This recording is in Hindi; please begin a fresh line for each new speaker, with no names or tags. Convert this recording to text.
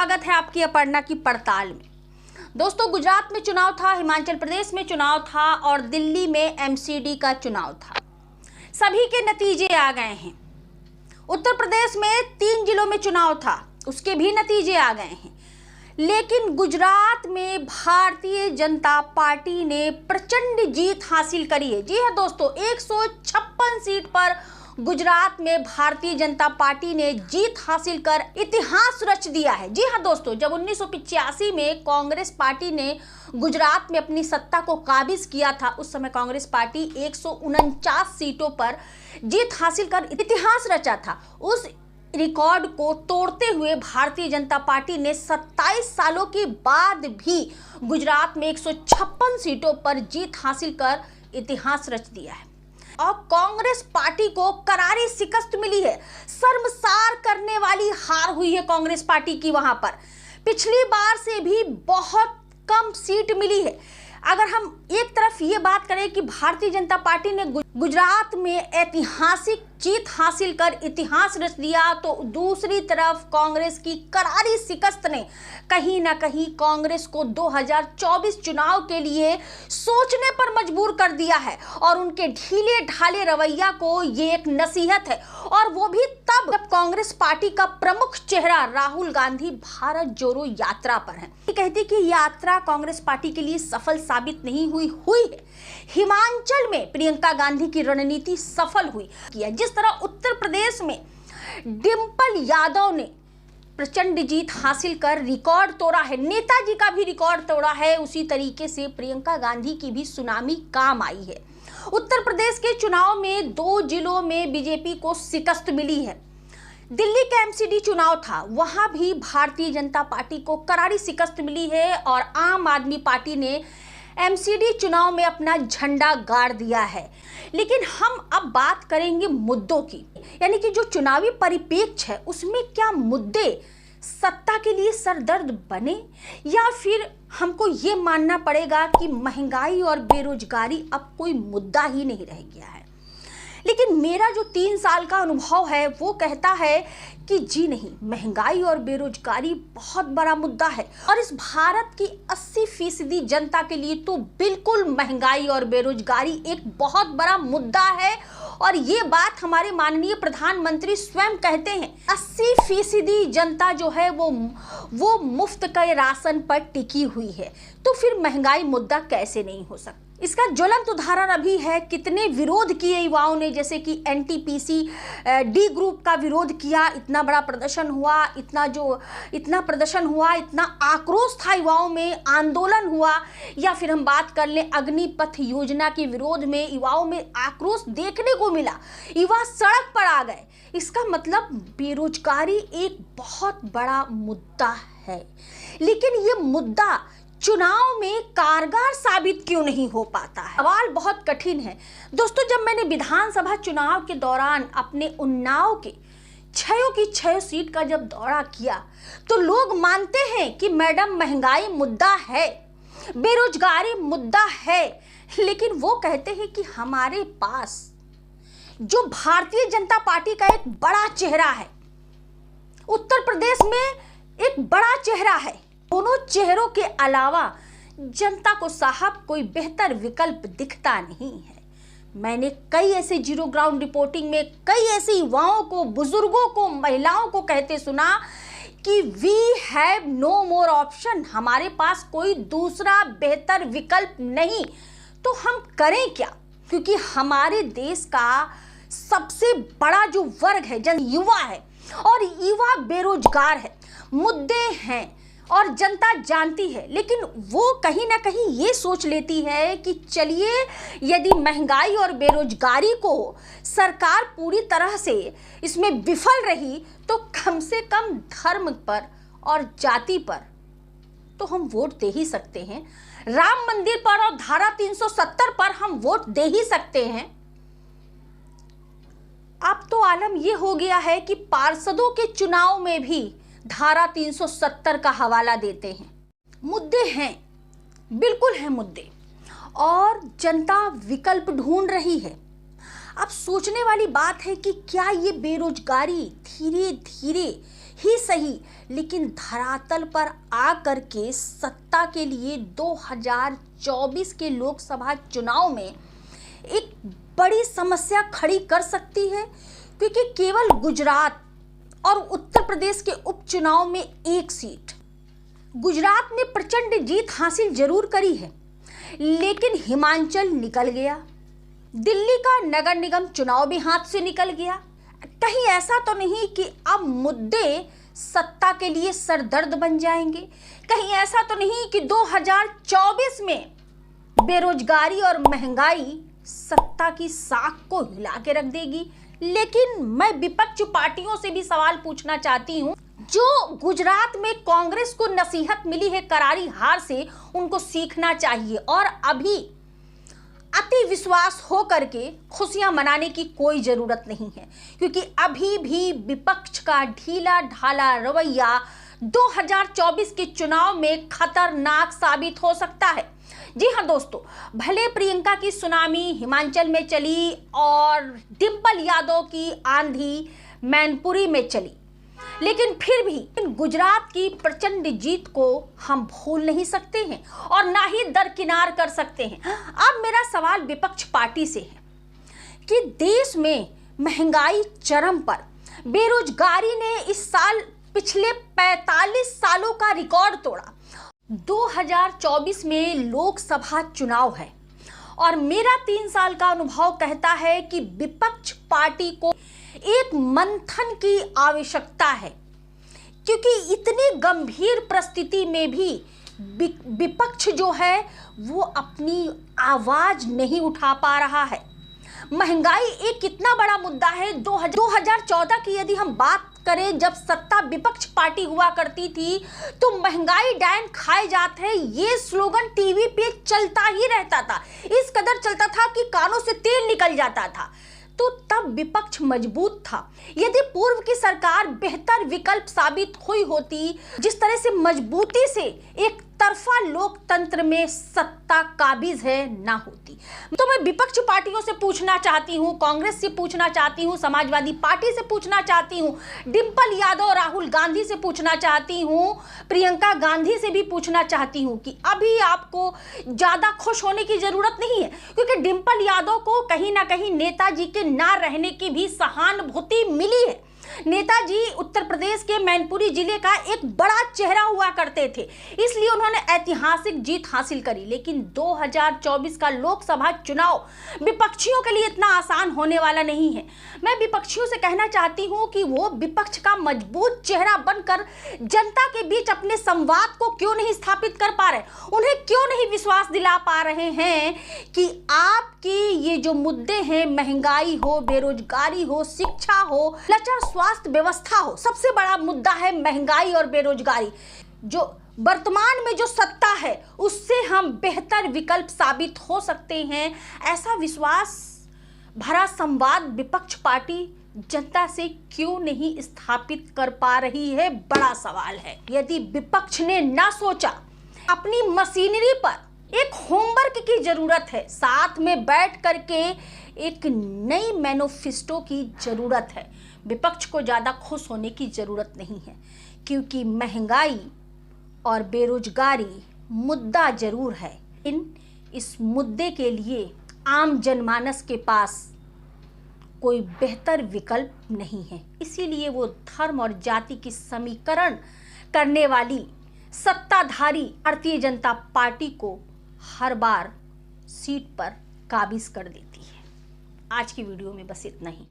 स्वागत है आपकी अपर्णा की पड़ताल में। दोस्तों, गुजरात में चुनाव था, हिमाचल प्रदेश में चुनाव था और दिल्ली में एमसीडी का चुनाव था। सभी के नतीजे आ गए हैं। उत्तर प्रदेश में 3 जिलों में चुनाव था, उसके भी नतीजे आ गए हैं। लेकिन गुजरात में भारतीय जनता पार्टी ने प्रचंड जीत हासिल करी है। जी हाँ दोस्तों, 156 सीट पर गुजरात में भारतीय जनता पार्टी ने जीत हासिल कर इतिहास रच दिया है। जी हाँ दोस्तों, जब 1985 में कांग्रेस पार्टी ने गुजरात में अपनी सत्ता को काबिज किया था, उस समय कांग्रेस पार्टी 149 सीटों पर जीत हासिल कर इतिहास रचा था। उस रिकॉर्ड को तोड़ते हुए भारतीय जनता पार्टी ने 27 सालों के बाद भी गुजरात में 156 सीटों पर जीत हासिल कर इतिहास रच दिया है। और कांग्रेस पार्टी को करारी शिकस्त मिली है। शर्मसार करने वाली हार हुई है कांग्रेस पार्टी की। वहां पर पिछली बार से भी बहुत कम सीट मिली है। अगर हम एक तरफ ये बात करें कि भारतीय जनता पार्टी ने गुजरात में ऐतिहासिक जीत हासिल कर इतिहास रच दिया, तो दूसरी तरफ कांग्रेस की करारी शिकस्त ने कहीं ना कहीं कांग्रेस को 2024 चुनाव के लिए सोचने पर मजबूर कर दिया है। और उनके ढीले ढाले रवैया को ये एक नसीहत है, और वो भी तब जब कांग्रेस पार्टी का प्रमुख चेहरा राहुल गांधी भारत जोड़ो यात्रा पर है। कहती कि यात्रा कांग्रेस पार्टी के लिए सफल साबित नहीं हुई है। हिमाचल में प्रियंका गांधी की रणनीति सफल हुई है। जिस तरह उत्तर प्रदेश में डिंपल यादव ने प्रचंड जीत हासिल कर रिकॉर्ड तोड़ा है, नेताजी का भी रिकॉर्ड तोड़ा है, उसी तरीके से प्रियंका गांधी की भी सुनामी काम आई है। उत्तर प्रदेश के चुनाव में 2 जिलों में बीजेपी को शिकस्त मिली है। दिल्ली का एमसीडी चुनाव था, वहां भी भारतीय जनता पार्टी को करारी शिकस्त मिली है और आम आदमी पार्टी ने एमसीडी चुनाव में अपना झंडा गाड़ दिया है। लेकिन हम अब बात करेंगे मुद्दों की, यानी कि जो चुनावी परिप्रेक्ष्य है उसमें क्या मुद्दे सत्ता के लिए सरदर्द बने, या फिर हमको ये मानना पड़ेगा कि महंगाई और बेरोजगारी अब कोई मुद्दा ही नहीं रह गया है। लेकिन मेरा जो 3 साल का अनुभव है वो कहता है कि जी नहीं, महंगाई और बेरोजगारी बहुत बड़ा मुद्दा है। और इस भारत की 80% जनता के लिए तो बिल्कुल महंगाई और बेरोजगारी एक बहुत बड़ा मुद्दा है। और ये बात हमारे माननीय प्रधानमंत्री स्वयं कहते हैं। 80% जनता जो है वो मुफ्त के राशन पर टिकी हुई है, तो फिर महंगाई मुद्दा कैसे नहीं हो सकता। इसका ज्वलंत उदाहरण अभी है, कितने विरोध किए युवाओं ने, जैसे कि एनटीपीसी डी ग्रुप का विरोध किया, इतना बड़ा प्रदर्शन हुआ, इतना प्रदर्शन हुआ, इतना आक्रोश था युवाओं में, आंदोलन हुआ। या फिर हम बात कर लें अग्निपथ योजना के विरोध में युवाओं में आक्रोश देखने को मिला, युवा सड़क पर आ गए। इसका मतलब बेरोजगारी एक बहुत बड़ा मुद्दा है। लेकिन ये मुद्दा चुनाव में कारगर साबित क्यों नहीं हो पाता है? सवाल बहुत कठिन है दोस्तों। जब मैंने विधानसभा चुनाव के दौरान अपने उन्नाव के 6 सीट का जब दौरा किया, तो लोग मानते हैं कि मैडम महंगाई मुद्दा है, बेरोजगारी मुद्दा है, लेकिन वो कहते हैं कि हमारे पास जो भारतीय जनता पार्टी का एक बड़ा चेहरा है, उत्तर प्रदेश में एक बड़ा चेहरा है, दोनों चेहरों के अलावा जनता को साहब कोई बेहतर विकल्प दिखता नहीं है। मैंने कई ऐसे जीरो ग्राउंड रिपोर्टिंग में कई ऐसे युवाओं को, बुजुर्गों को, महिलाओं को कहते सुना कि we have no more option, हमारे पास कोई दूसरा बेहतर विकल्प नहीं, तो हम करें क्या? क्योंकि हमारे देश का सबसे बड़ा जो वर्ग है जन युवा है, और युवा बेरोजगार है, मुद्दे हैं और जनता जानती है। लेकिन वो कहीं ना कहीं ये सोच लेती है कि चलिए, यदि महंगाई और बेरोजगारी को सरकार पूरी तरह से इसमें विफल रही, तो कम से कम धर्म पर और जाति पर तो हम वोट दे ही सकते हैं, राम मंदिर पर और धारा 370 पर हम वोट दे ही सकते हैं। अब तो आलम यह हो गया है कि पार्षदों के चुनाव में भी धारा 370 का हवाला देते हैं। मुद्दे हैं, बिल्कुल हैं मुद्दे, और जनता विकल्प ढूंढ रही है। अब सोचने वाली बात है कि क्या ये बेरोजगारी धीरे धीरे ही सही, लेकिन धरातल पर आकर के सत्ता के लिए 2024 के लोकसभा चुनाव में एक बड़ी समस्या खड़ी कर सकती है, क्योंकि केवल गुजरात और उत्तर प्रदेश के उपचुनाव में एक सीट, गुजरात ने प्रचंड जीत हासिल जरूर करी है, लेकिन हिमाचल निकल गया। दिल्ली का नगर निगम चुनाव भी हाथ से निकल गया। कहीं ऐसा तो नहीं कि अब मुद्दे सत्ता के लिए सरदर्द बन जाएंगे? कहीं ऐसा तो नहीं कि 2024 में बेरोजगारी और महंगाई सत्ता की साख को हिला के रख देगी? लेकिन मैं विपक्ष पार्टियों से भी सवाल पूछना चाहती हूं, जो गुजरात में कांग्रेस को नसीहत मिली है करारी हार से, उनको सीखना चाहिए और अभी अति विश्वास हो करके खुशियां मनाने की कोई जरूरत नहीं है, क्योंकि अभी भी विपक्ष का ढीला ढाला रवैया 2024 के चुनाव में खतरनाक साबित हो सकता है। जी हाँ दोस्तों, भले प्रियंका की सुनामी हिमाचल में चली और डिंपल यादव की आंधी मैनपुरी में चली, लेकिन फिर भी गुजरात की प्रचंड जीत को हम भूल नहीं सकते हैं और ना ही दरकिनार कर सकते हैं। अब मेरा सवाल विपक्ष पार्टी से है कि देश में महंगाई चरम पर, बेरोजगारी ने इस साल पिछले 45 सालों का रिकॉर्ड तोड़ा। 2024 में लोकसभा चुनाव है और मेरा 3 साल का अनुभव कहता है कि विपक्ष पार्टी को एक मंथन की आवश्यकता है, क्योंकि इतनी गंभीर परिस्थिति में भी विपक्ष जो है वो अपनी आवाज नहीं उठा पा रहा है। महंगाई एक कितना बड़ा मुद्दा है। 2014 की यदि हम बात करें, जब सत्ता विपक्ष पार्टी हुआ करती थी, तो महंगाई डायन खाए जाते हैं ये स्लोगन टीवी पे चलता ही रहता था, इस कदर चलता था कि कानों से तेल निकल जाता था। तो तब विपक्ष मजबूत था। यदि पूर्व की सरकार बेहतर विकल्प साबित हुई होती, जिस तरह से मजबूती से एक तरफा लोकतंत्र में सत्ता काबिज है, ना होती। तो मैं विपक्ष पार्टियों से पूछना चाहती हूँ, कांग्रेस से पूछना चाहती हूँ, समाजवादी पार्टी से पूछना चाहती हूँ, डिंपल यादव राहुल गांधी से पूछना चाहती हूँ, प्रियंका गांधी से भी पूछना चाहती हूँ कि अभी आपको ज्यादा खुश होने की जरूरत नहीं है, क्योंकि डिंपल यादव को कहीं ना कहीं नेताजी के ना रहने की भी सहानुभूति मिली है। नेताजी उत्तर प्रदेश के मैनपुरी जिले का एक बड़ा चेहरा हुआ करते थे, इसलिए उन्होंने ऐतिहासिक जीत हासिल करी। लेकिन 2024 का लोकसभा चुनाव विपक्षियों के लिए इतना आसान होने वाला नहीं है। मैं विपक्षियों से कहना चाहती हूं कि वो विपक्ष का मजबूत चेहरा बनकर जनता के बीच अपने संवाद को क्यों नहीं स्थापित कर पा रहे, उन्हें क्यों नहीं विश्वास दिला पा रहे हैं कि आपके ये जो मुद्दे हैं, महंगाई हो, बेरोजगारी हो, शिक्षा हो, लचर स्वास्थ्य व्यवस्था हो, सबसे बड़ा मुद्दा है महंगाई और बेरोजगारी। जो वर्तमान में जो सत्ता है उससे हम बेहतर विकल्प साबित हो सकते हैं, ऐसा विश्वास भरा संवाद विपक्ष पार्टी जनता से क्यों नहीं स्थापित कर पा रही है, बड़ा सवाल है। यदि विपक्ष ने ना सोचा, अपनी मशीनरी पर एक होमवर्क की जरूरत है, साथ में बैठ करके एक नई मैनिफेस्टो की जरूरत है। विपक्ष को ज़्यादा खुश होने की ज़रूरत नहीं है, क्योंकि महंगाई और बेरोजगारी मुद्दा ज़रूर है। इस मुद्दे के लिए आम जनमानस के पास कोई बेहतर विकल्प नहीं है, इसीलिए वो धर्म और जाति की समीकरण करने वाली सत्ताधारी भारतीय जनता पार्टी को हर बार सीट पर काबिज कर देती है। आज की वीडियो में बस इतना ही।